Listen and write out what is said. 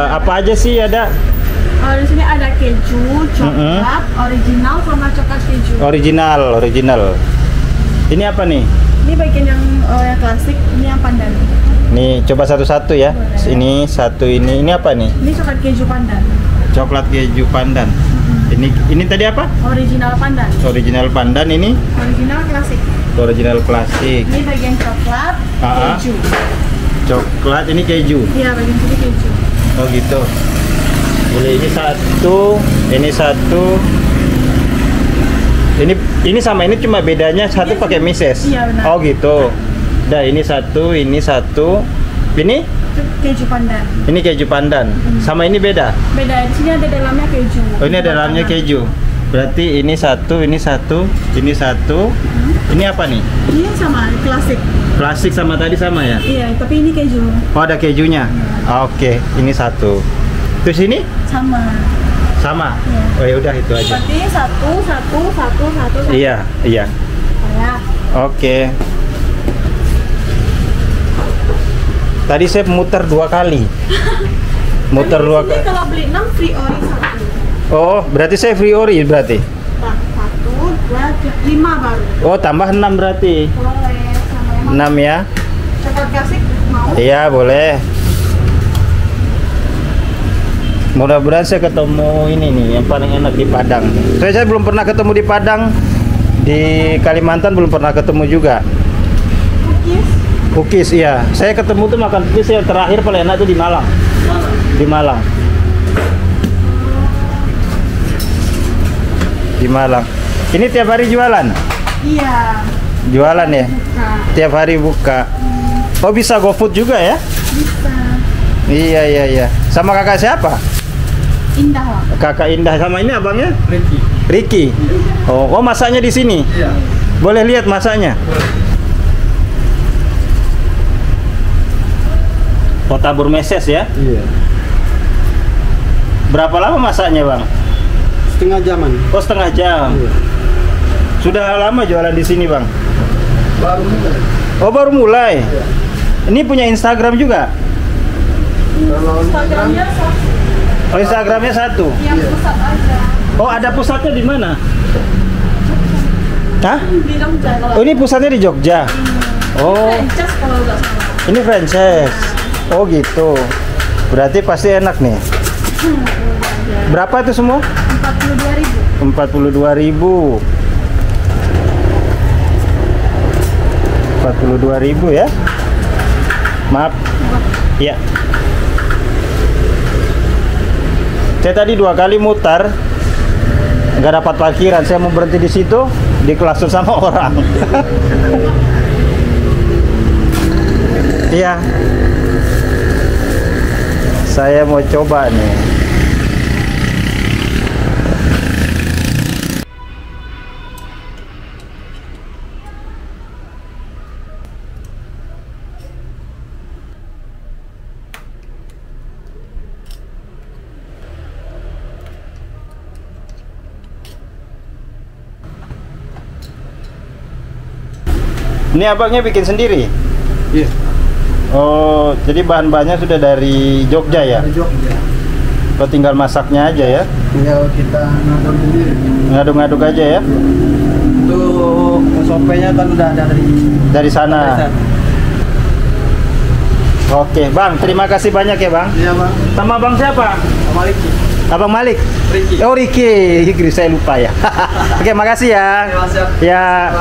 Apa aja sih ada? Di sini ada keju, coklat, original sama coklat keju. Original. Ini apa nih? Ini bagian yang klasik, ini yang pandan. Nih, coba satu-satu ya. Boleh. Ini satu ini. Ini apa nih? Ini coklat keju pandan. Coklat keju pandan. Ini tadi apa? Original pandan. Original pandan ini? Original klasik. Original klasik. Ini bagian coklat, keju. Coklat ini keju. Iya, bagian sini keju. Oh gitu. Boleh ini satu. Ini sama ini cuma bedanya satu Iya, pakai mises. iya, benar. Oh gitu. Dah ini satu. Ini Keju pandan. ini keju pandan. Sama ini beda. Beda, di sini ada dalamnya keju. Oh ini ada dalamnya keju. Berarti ini satu. Ini apa nih? Ini sama, klasik. Klasik sama tadi sama ya? Iya, tapi ini keju. Oh ada kejunya. Oke, ini satu. Terus ini Sama. sama. Iya. Oh ya udah itu aja. Berarti satu. Iya. Ya. Oke. Tadi saya muter 2 kali. Muter 2 kali. Kalau beli 6 free ori 1. Oh, berarti saya free ori berarti. 1, 2, 5 baru. Oh, tambah 6 berarti. Boleh sama yang 6 ya. coklat klasik mau? Iya, boleh. Mudah-mudahan saya ketemu ini nih yang paling enak di Padang. Saya belum pernah ketemu di Padang. Di Kalimantan belum pernah ketemu juga. Cookies, iya. Saya ketemu tuh makan cookies yang terakhir paling enak tuh di Malang. Di Malang. Di Malang. Ini tiap hari jualan? Iya. Jualan ya? Buka. Tiap hari buka. Oh bisa GoFood juga ya? Bisa. Iya. Sama kakak siapa? Indah lah. Kakak Indah. Sama ini abangnya? Ricky. Oh masaknya di sini? Iya. Boleh lihat masaknya? Kota Burmeses ya? Iya. Berapa lama masaknya bang? Setengah jaman. Oh setengah jam. Iya. Sudah lama jualan di sini bang? Baru mulai. Oh baru mulai. Iya. Ini punya Instagram juga? Kalau Instagramnya satu. Oh Instagramnya satu. Yang pusat aja. Oh ada pusatnya di mana? Hah? Di Jogja kalau. Oh ini pusatnya di Jogja. Oh Franchise kalau nggak salah. ini franchise. Oh gitu. Berarti pasti enak nih. Berapa itu semua? 42.000. 42.000. 42.000 ya. Maaf. Ya. Saya tadi 2 kali mutar, nggak dapat parkiran. Saya mau berhenti di situ, dikelasuh sama orang. Iya. Saya mau coba nih. Ini abangnya bikin sendiri? Iya. Oh, jadi bahan-bahannya sudah dari Jogja ya? Dari Jogja. Oh, tinggal masaknya aja ya? Tinggal kita ngaduk sendiri. Ngaduk-ngaduk aja ya? Untuk SOP-nya kan udah ada Dari sana? Oke, Bang, terima kasih banyak ya Bang. Iya bang. Sama Bang siapa? Sama Ricky. Abang Malik? Ricky. Oh, Ricky. Saya lupa ya. Oke, makasih ya. Terima kasih. Ya.